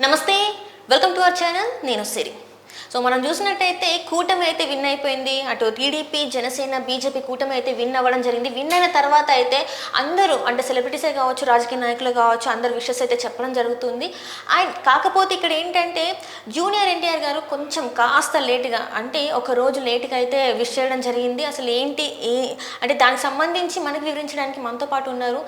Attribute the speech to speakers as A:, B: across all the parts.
A: నమస్తే, welcome to our channel. నేను సిరి. So మనం చూసినట్టయితే కూటమి అయితే విన్ అయిపోయింది. అటు టీడీపీ, జనసేన, బీజేపీ కూటమి అయితే విన్ అవ్వడం జరిగింది. విన్ అయిన తర్వాత అయితే అందరూ అంటే సెలబ్రిటీసే కావచ్చు, రాజకీయ నాయకులు కావచ్చు, అందరు విషెస్ అయితే చెప్పడం జరుగుతుంది. అండ్ కాకపోతే ఇక్కడ ఏంటంటే జూనియర్ ఎన్టీఆర్ గారు కొంచెం కాస్త లేటుగా అంటే ఒక రోజు లేటుగా అయితే విష్ చేయడం జరిగింది. అసలు ఏంటి అంటే దానికి సంబంధించి మనకు వివరించడానికి మనతో పాటు ఉన్నారు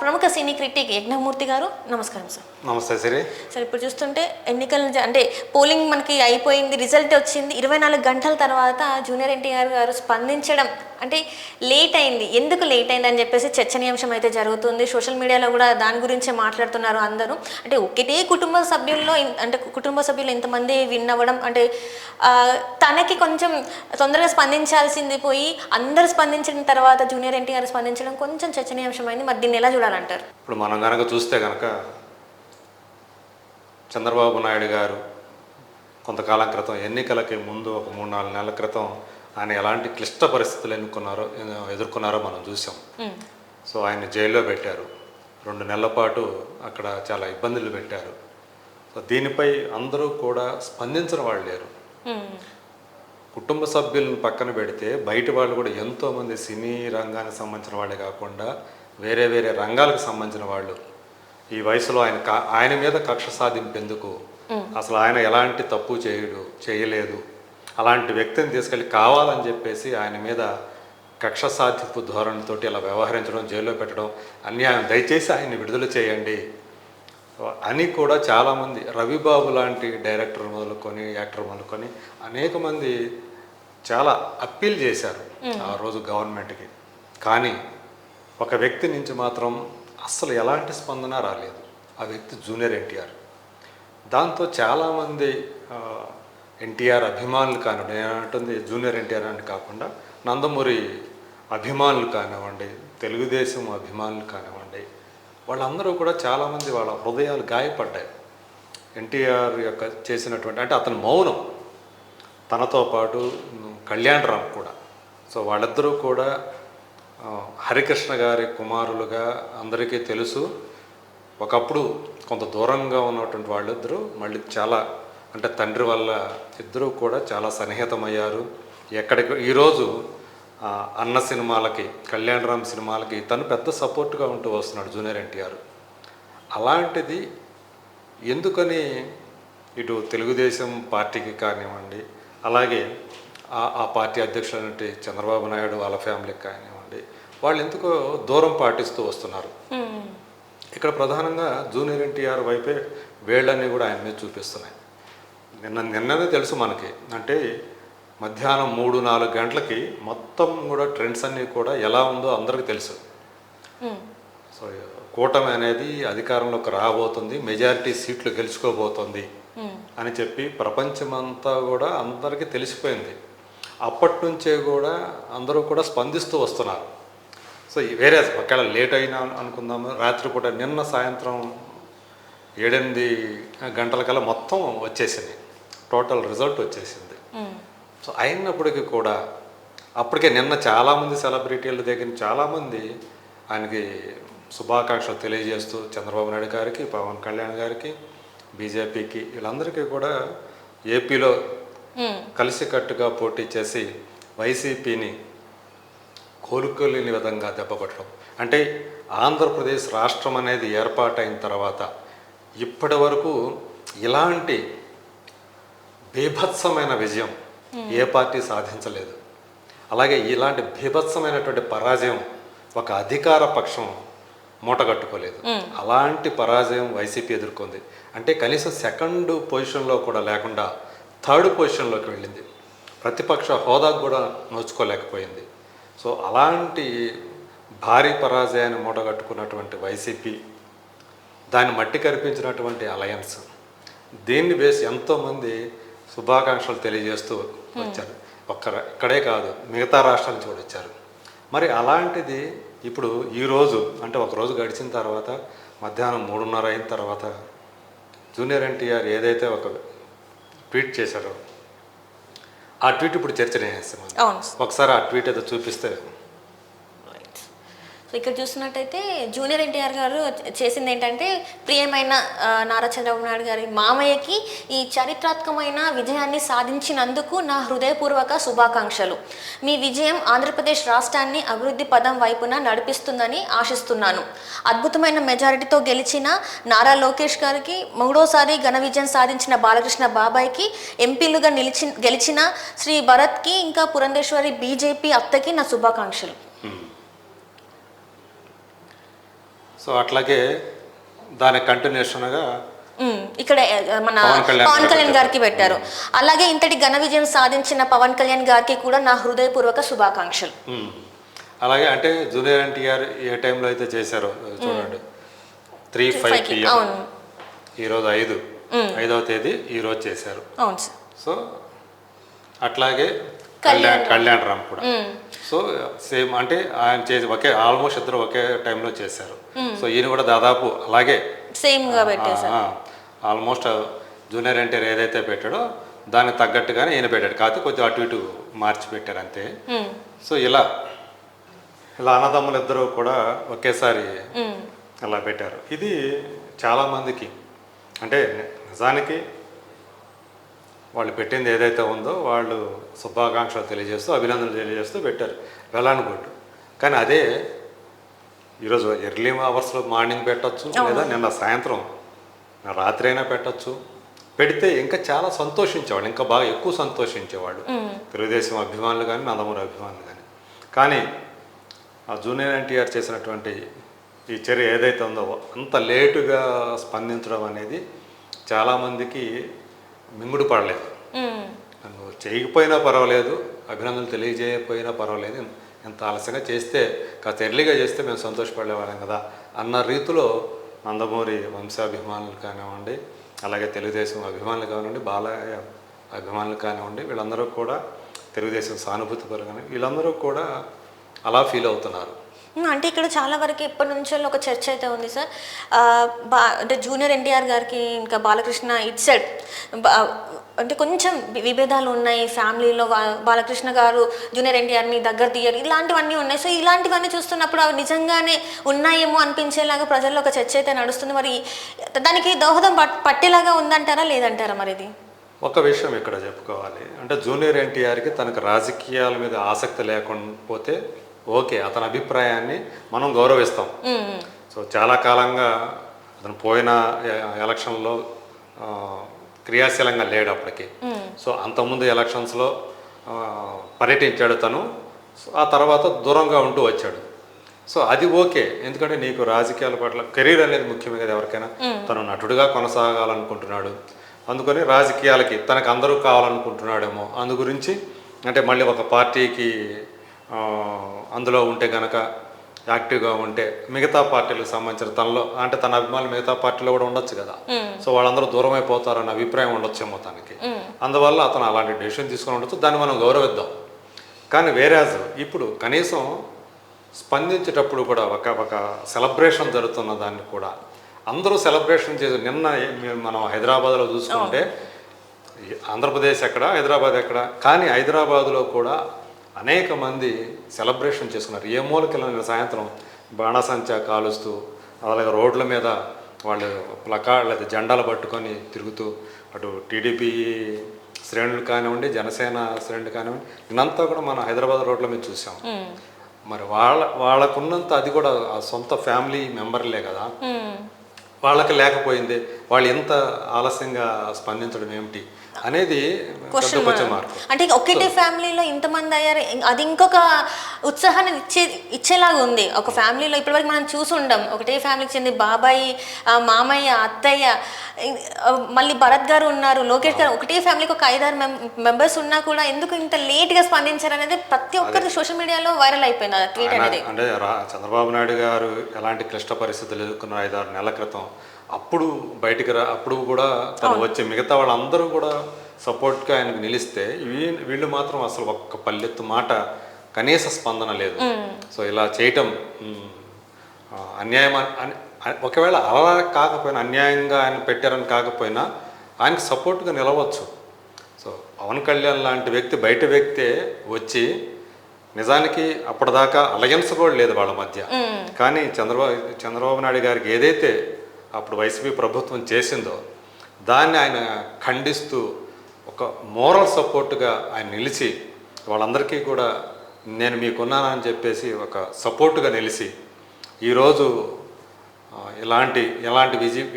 A: ప్రముఖ సినీ క్రిటిక్ యజ్ఞమూర్తి గారు. నమస్కారం సార్.
B: నమస్తే సిరి.
A: సార్, ఇప్పుడు చూస్తుంటే ఎన్నికలు అంటే పోలింగ్ మనకి అయిపోయింది, రిజల్ట్ వచ్చింది. 24 గంటల తర్వాత జూనియర్ ఎన్టీఆర్ గారు స్పందించడం అంటే లేట్ అయింది. ఎందుకు లేట్ అయింది అని చెప్పేసి చర్చనీయాంశం అయితే జరుగుతుంది. సోషల్ మీడియాలో కూడా దాని గురించే మాట్లాడుతున్నారు అందరూ. అంటే ఒకటే కుటుంబ సభ్యులు ఇంతమంది విన్ అవ్వడం అంటే తనకి కొంచెం తొందరగా స్పందించాల్సింది పోయి అందరూ స్పందించిన తర్వాత జూనియర్ ఎన్టీఆర్ స్పందించడం కొంచెం చర్చనీయాంశమైంది. మరి దీన్ని ఎలా చూడాలంటారు?
B: ఇప్పుడు మనం కనుక చూస్తే కనుక చంద్రబాబు నాయుడు గారు కొంతకాలం క్రితం ఎన్నికలకి ముందు ఒక 3-4 నెలల క్రితం ఆయన ఎలాంటి క్లిష్ట పరిస్థితులు ఎదుర్కొన్నారో మనం చూసాం. సో ఆయన జైల్లో పెట్టారు, 2 నెలల పాటు అక్కడ చాలా ఇబ్బందులు పెట్టారు. సో దీనిపై అందరూ కూడా స్పందించిన వాళ్ళు లేరు. కుటుంబ సభ్యులను పక్కన పెడితే బయట వాళ్ళు కూడా ఎంతోమంది సినీ రంగానికి సంబంధించిన వాళ్ళే కాకుండా వేరే వేరే రంగాలకు సంబంధించిన వాళ్ళు ఈ వయసులో ఆయన మీద కక్ష సాధింపెందుకు, అసలు ఆయన ఎలాంటి తప్పు చేయలేదు, అలాంటి వ్యక్తిని తీసుకెళ్ళి కావాలని చెప్పేసి ఆయన మీద కక్ష సాధింపు ధోరణితో ఇలా వ్యవహరించడం, జైల్లో పెట్టడం అన్యాయం, దయచేసి ఆయన్ని విడుదల చేయండి అని కూడా చాలామంది రవిబాబు లాంటి డైరెక్టర్ మొదలుకొని యాక్టర్ మొదలుకొని అనేక మంది చాలా అప్పీల్ చేశారు ఆ రోజు గవర్నమెంట్కి. కానీ ఒక వ్యక్తి నుంచి మాత్రం అస్సలు ఎలాంటి స్పందన రాలేదు. ఆ వ్యక్తి జూనియర్ ఎన్టీఆర్. దాంతో చాలామంది ఎన్టీఆర్ అభిమానులు కానివ్వండి, నేను అంటుంది జూనియర్ ఎన్టీఆర్ అని కాకుండా నందమూరి అభిమానులు కానివ్వండి, తెలుగుదేశం అభిమానులు కానివ్వండి, వాళ్ళందరూ కూడా చాలామంది వాళ్ళ హృదయాలు గాయపడ్డాయి ఎన్టీఆర్ యొక్క చేసినటువంటి అంటే అతని మౌనం. తనతో పాటు కళ్యాణ్ రామ్ కూడా. సో వాళ్ళిద్దరూ కూడా హరికృష్ణ గారి కుమారులుగా అందరికీ తెలుసు. ఒకప్పుడు కొంత దూరంగా ఉన్నటువంటి వాళ్ళిద్దరూ మళ్ళీ చాలా అంటే తండ్రి వల్ల ఇద్దరూ కూడా చాలా సన్నిహితమయ్యారు. ఎక్కడికి ఈరోజు అన్న సినిమాలకి, కళ్యాణ్ రామ్ సినిమాలకి తను పెద్ద సపోర్ట్గా ఉంటూ వస్తున్నాడు జూనియర్ ఎన్టీఆర్. అలాంటిది ఎందుకని ఇటు తెలుగుదేశం పార్టీకి కానివ్వండి, అలాగే ఆ పార్టీ అధ్యక్షుడు చంద్రబాబు నాయుడు వాళ్ళ ఫ్యామిలీకి కానివ్వండి, వాళ్ళు ఎందుకో దూరం పాటిస్తూ వస్తున్నారు. ఇక్కడ జూనియర్ ఎన్టీఆర్ వైపే వేళ్ళన్నీ కూడా ఆయన మీద చూపిస్తున్నాయి. నిన్ననే తెలుసు మనకి, అంటే మధ్యాహ్నం 3-4 గంటలకి మొత్తం కూడా ట్రెండ్స్ అన్నీ కూడా ఎలా ఉందో అందరికీ తెలుసు. సో కూటమి అనేది అధికారంలోకి రాబోతుంది, మెజారిటీ సీట్లు గెలుచుకోబోతుంది అని చెప్పి ప్రపంచమంతా కూడా అందరికీ తెలిసిపోయింది. అప్పటి నుంచే కూడా అందరూ కూడా స్పందిస్తూ వస్తున్నారు. సో వేరే ఒకవేళ లేట్ అయినా అనుకుందాము, రాత్రిపూట నిన్న సాయంత్రం 7-8 గంటలకల్లా మొత్తం వచ్చేసింది, టోటల్ రిజల్ట్ వచ్చేసింది. సో అయినప్పటికీ కూడా అప్పటికే నిన్న చాలామంది సెలబ్రిటీల దగ్గర చాలామంది ఆయనకి శుభాకాంక్షలు తెలియజేస్తూ చంద్రబాబు నాయుడు గారికి, పవన్ కళ్యాణ్ గారికి, బీజేపీకి వీళ్ళందరికీ కూడా ఏపీలో కలిసికట్టుగా పోటీ చేసి వైసీపీని కోలుకోలేని విధంగా దెబ్బకొట్టడం. అంటే ఆంధ్రప్రదేశ్ రాష్ట్రం అనేది ఏర్పాటైన తర్వాత ఇప్పటి వరకు ఇలాంటి బీభత్సమైన విజయం ఏ పార్టీ సాధించలేదు. అలాగే ఇలాంటి బీభత్సమైనటువంటి పరాజయం ఒక అధికార పక్షం మూటగట్టుకోలేదు. అలాంటి పరాజయం వైసీపీ ఎదుర్కొంది. అంటే కనీసం 2nd పొజిషన్లో కూడా లేకుండా 3rd పొజిషన్లోకి వెళ్ళింది. ప్రతిపక్ష హోదాకు కూడా నోచుకోలేకపోయింది. సో అలాంటి భారీ పరాజయాన్ని మూటగట్టుకున్నటువంటి వైసీపీ, దాన్ని మట్టి కరిపించినటువంటి అలయన్స్, దీన్ని బేసి ఎంతోమంది శుభాకాంక్షలు తెలియజేస్తూ వచ్చారు. ఇక్కడే కాదు, మిగతా రాష్ట్రాల నుంచి కూడా వచ్చారు. మరి అలాంటిది ఇప్పుడు ఈరోజు అంటే ఒకరోజు గడిచిన తర్వాత మధ్యాహ్నం 3:30 అయిన తర్వాత జూనియర్ ఎన్టీఆర్ ఏదైతే ఒక ట్వీట్ చేశారో ఆ ట్వీట్ ఇప్పుడు చర్చనీయాంశం. ఒకసారి ఆ ట్వీట్ ఏదో చూపిస్తే.
A: సో ఇక్కడ చూస్తున్నట్టయితే జూనియర్ ఎన్టీఆర్ గారు చేసింది ఏంటంటే ప్రియమైన నారా చంద్రబాబు నాయుడు గారి మామయ్యకి ఈ చారిత్రాత్మకమైన విజయాన్ని సాధించినందుకు నా హృదయపూర్వక శుభాకాంక్షలు. మీ విజయం ఆంధ్రప్రదేశ్ రాష్ట్రాన్ని అభివృద్ధి పదం వైపున నడిపిస్తుందని ఆశిస్తున్నాను. అద్భుతమైన మెజారిటీతో గెలిచిన నారా లోకేష్ గారికి, మూడోసారి ఘన విజయం సాధించిన బాలకృష్ణ బాబాయ్కి, ఎంపీలుగా గెలిచిన శ్రీ భరత్కి, ఇంకా పురంధేశ్వరి బీజేపీ అత్తకి నా శుభాకాంక్షలు.
B: సో అట్లాగే దాని కంటిన్యూషన్గా
A: ఇక్కడ మన పవన్ కళ్యాణ్ గారికి పెట్టారు. అలాగే ఇంతటి ఘన విజయం సాధించిన పవన్ కళ్యాణ్ గారికి కూడా నా హృదయపూర్వక శుభాకాంక్షలు.
B: అలాగే అంటే జూనియర్ ఎన్టీఆర్ ఏ టైంలో అయితే చేశారో చూడండి, 3-5 PM, ఈరోజు 5వ తేదీ ఈరోజు చేశారు.
A: అవును సార్.
B: సో అట్లాగే కళ్యాణ్ రామ్ కూడా సో సేమ్, అంటే ఆయన చేసి ఆల్మోస్ట్ ఇద్దరు ఒకే టైంలో చేశారు. సో ఈయన కూడా దాదాపు అలాగే
A: సేమ్గా పెట్టేశారు.
B: ఆల్మోస్ట్ జూనియర్ ఎన్టీఆర్ ఏదైతే పెట్టాడో దానికి తగ్గట్టుగానే ఈయన పెట్టాడు, కాకపోతే కొంచెం అటు ఇటు మార్చి పెట్టారు అంతే. సో ఇలా అన్నదమ్ములు ఇద్దరు కూడా ఒకేసారి అలా పెట్టారు. ఇది చాలామందికి అంటే నిజానికి వాళ్ళు పెట్టింది ఏదైతే ఉందో వాళ్ళు శుభాకాంక్షలు తెలియజేస్తూ, అభినందనలు తెలియజేస్తూ పెట్టారు, వెల్ అండ్ గుడ్. కానీ అదే ఈరోజు ఎర్లీ అవర్స్లో మార్నింగ్ పెట్టచ్చు, లేదా నిన్న సాయంత్రం రాత్రి అయినా పెట్టచ్చు. పెడితే ఇంకా చాలా సంతోషించేవాళ్ళు, ఇంకా బాగా ఎక్కువ సంతోషించేవాళ్ళు తెలుగుదేశం అభిమానులు కానీ, నందమూరి అభిమానులు కానీ. కానీ ఆ జూనియర్ ఎన్టీఆర్ చేసినటువంటి ఈ చర్య ఏదైతే ఉందో అంత లేటుగా స్పందించడం అనేది చాలామందికి మింగుడు పడలేదు. నువ్వు చేయకపోయినా పర్వాలేదు, అభినందనలు తెలియజేయకపోయినా పర్వాలేదు, ఎంత ఆలస్యంగా చేస్తే కాస్త ఎర్లీగా చేస్తే మేము సంతోషపడేవాళ్ళం కదా అన్న రీతిలో నందమూరి వంశాభిమానులు కానివ్వండి, అలాగే తెలుగుదేశం అభిమానులు కానివ్వండి, బాలయ్య అభిమానులు కానివ్వండి, వీళ్ళందరూ కూడా తెలుగుదేశం సానుభూతి పరంగా వీళ్ళందరూ కూడా అలా ఫీల్ అవుతున్నారు.
A: అంటే ఇక్కడ చాలా వరకు ఎప్పటి నుంచో ఒక చర్చ అయితే ఉంది సార్. అంటే జూనియర్ ఎన్టీఆర్ గారికి ఇంకా బాలకృష్ణ ఇట్ సైడ్ అంటే కొంచెం విభేదాలు ఉన్నాయి ఫ్యామిలీలో. బాలకృష్ణ గారు జూనియర్ ఎన్టీఆర్ని దగ్గర తీయరు, ఇలాంటివన్నీ ఉన్నాయి. సో ఇలాంటివన్నీ చూస్తున్నప్పుడు అవి నిజంగానే ఉన్నాయేమో అనిపించేలాగా ప్రజల్లో ఒక చర్చ అయితే నడుస్తుంది. మరి దానికి దోహదం పట్టేలాగా ఉందంటారా లేదంటారా? మరి ఇది
B: ఒక విషయం ఇక్కడ చెప్పుకోవాలి, అంటే జూనియర్ ఎన్టీఆర్కి తనకు రాజకీయాల మీద ఆసక్తి లేకపోతే ఓకే, అతని అభిప్రాయాన్ని మనం గౌరవిస్తాం. సో చాలా కాలంగా అతను పోయిన ఎలక్షన్లో క్రియాశీలంగా లేడు అప్పటికి. సో అంతకుముందు ఎలక్షన్స్లో పర్యటించాడు తను, ఆ తర్వాత దూరంగా ఉంటూ వచ్చాడు. సో అది ఓకే, ఎందుకంటే నీకు రాజకీయాల పట్ల కెరీర్ అనేది ముఖ్యమే కదా ఎవరికైనా. తను నటుడిగా కొనసాగాలనుకుంటున్నాడు, అందుకని రాజకీయాలకి తనకు అందరూ కావాలనుకుంటున్నాడేమో, అందు గురించి అంటే మళ్ళీ ఒక పార్టీకి అందులో ఉంటే కనుక యాక్టివ్గా ఉంటే మిగతా పార్టీలకు సంబంధించిన తనలో అంటే తన అభిమానులు మిగతా పార్టీలో కూడా ఉండొచ్చు కదా. సో వాళ్ళందరూ దూరం అయిపోతారన్న అభిప్రాయం ఉండొచ్చేమో తనకి. అందువల్ల అతను అలాంటి డెసిషన్ తీసుకొని ఉండొచ్చు, దాన్ని మనం గౌరవిద్దాం. కానీ వేరేజ్ ఇప్పుడు కనీసం స్పందించేటప్పుడు కూడా ఒక సెలబ్రేషన్ జరుగుతున్న దాన్ని కూడా అందరూ సెలబ్రేషన్ చేసి నిన్న మనం హైదరాబాద్లో చూసుకుంటే ఆంధ్రప్రదేశ్ ఎక్కడ, హైదరాబాద్ ఎక్కడ, కానీ హైదరాబాద్లో కూడా అనేక మంది సెలబ్రేషన్ చేసుకున్నారు. ఏ మూలకెళ్ళిన సాయంత్రం బాణాసంచా కాలుస్తూ అలాగే రోడ్ల మీద వాళ్ళు ప్లకార్డ్ లేదా జెండాలు పట్టుకొని తిరుగుతూ అటు టీడీపీ శ్రేణులు కానివ్వండి, జనసేన శ్రేణులు కానివ్వండి, ఇదంతా కూడా మనం హైదరాబాద్ రోడ్ల మీద చూసాం. మరి వాళ్ళకున్నంత అది కూడా ఆ సొంత ఫ్యామిలీ మెంబర్లే కదా, వాళ్ళకి లేకపోయింది, వాళ్ళు ఎంత ఆలస్యంగా స్పందించడం ఏమిటి అనేది
A: అంటే ఒకటే ఫ్యామిలీలో ఇంతమంది అయ్యారు, అది ఇంకొక ఉత్సాహాన్ని ఇచ్చేలాగా ఉంది. ఒక ఫ్యామిలీలో ఇప్పటివరకు మనం చూసి ఉండం, ఒకటే ఫ్యామిలీకి చెంది బాబాయి, మామయ్య, అత్తయ్య, మళ్ళీ భరత్ గారు ఉన్నారు, లోకేష్ గారు, ఒకటే ఫ్యామిలీకి ఒక 5-6 మెంబర్స్ ఉన్నా కూడా ఎందుకు ఇంత లేట్గా స్పందించారు అనేది ప్రతి ఒక్కరి సోషల్ మీడియాలో వైరల్ అయిపోయింది ఆ ట్వీట్ అనేది.
B: అంటే చంద్రబాబు నాయుడు గారు ఎలాంటి క్లిష్ట పరిస్థితులు ఎదుర్కొన్న 5-6 నెలల క్రితం అప్పుడు బయటికి అప్పుడు కూడా తను వచ్చి మిగతా వాళ్ళందరూ కూడా సపోర్ట్గా ఆయనకు నిలిస్తే వీళ్ళు మాత్రం అసలు ఒక్క పల్లెత్తు మాట కనీస స్పందన లేదు. సో ఇలా చేయటం అన్యాయం. ఒకవేళ అలా కాకపోయినా అన్యాయంగా ఆయన పెట్టారని కాకపోయినా ఆయనకు సపోర్ట్గా నిలవచ్చు. సో పవన్ కళ్యాణ్ లాంటి వ్యక్తి బయట వ్యక్తే వచ్చి నిజానికి అప్పటిదాకా అలయన్స్ కూడా లేదు వాళ్ళ మధ్య. కానీ చంద్రబాబు నాయుడు గారికి ఏదైతే అప్పుడు వైసీపీ ప్రభుత్వం చేసిందో దాన్ని ఆయన ఖండిస్తూ ఒక మోరల్ సపోర్ట్గా ఆయన నిలిచి వాళ్ళందరికీ కూడా నేను మీకున్నానని చెప్పేసి ఒక సపోర్టుగా నిలిచి ఈరోజు ఎలాంటి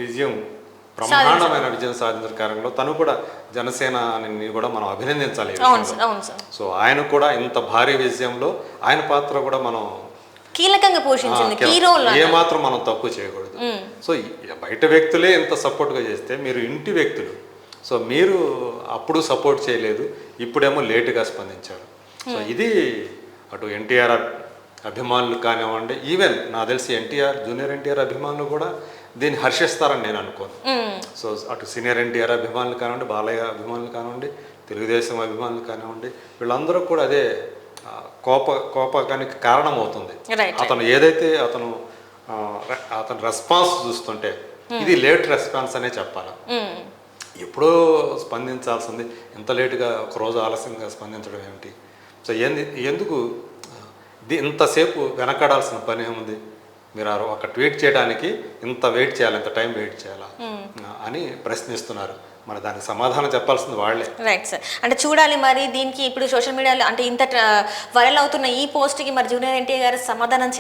B: విజయం బ్రహ్మాండమైన విజయం సాధించిన కారణంలో తను కూడా జనసేనని కూడా మనం అభినందించాలి. సో ఆయన కూడా ఇంత భారీ విజయంలో ఆయన పాత్ర కూడా మనం
A: కీలకంగా పోషించింది.
B: ఏ మాత్రం మనం తప్పు చేయకూడదు. సో బయట వ్యక్తులే ఇంత సపోర్ట్గా చేస్తే మీరు ఇంటి వ్యక్తులు, సో మీరు అప్పుడు సపోర్ట్ చేయలేదు, ఇప్పుడేమో లేటుగా స్పందించారు. సో ఇది అటు ఎన్టీఆర్ అభిమానులు కానివ్వండి, ఈవెన్ నాకు తెలిసి జూనియర్ ఎన్టీఆర్ అభిమానులు కూడా దీన్ని హర్షిస్తారని నేను అనుకోను. సో అటు సీనియర్ ఎన్టీఆర్ అభిమానులు కానివ్వండి, బాలయ్య అభిమానులు కానివ్వండి, తెలుగుదేశం అభిమానులు కానివ్వండి, వీళ్ళందరూ కూడా అదే కోపానికి కారణమవుతుంది. అతను ఏదైతే అతను రెస్పాన్స్ చూస్తుంటే ఇది లేట్ రెస్పాన్స్ అనే చెప్పాలి. ఎప్పుడో స్పందించాల్సింది ఇంత లేటుగా ఒక రోజు ఆలస్యంగా స్పందించడం ఏమిటి? సో ఎందుకు ఇంతసేపు వెనకాడాల్సిన పని ఏముంది? మీరు ఒక ట్వీట్ చేయడానికి ఇంత వెయిట్ చేయాలి, ఇంత టైం వెయిట్ చేయాలా అని ప్రశ్నిస్తున్నారు. మరి దానికి సమాధానం చెప్పాల్సింది వాళ్ళే.
A: Right sir. అంటే చూడాలి మరి దీనికి ఇప్పుడు సోషల్ మీడియాలో అంటే ఇంత వైరల్ అవుతున్న ఈ పోస్ట్కి మరి జూనియర్ ఎన్టీఆర్ గారు సమాధానం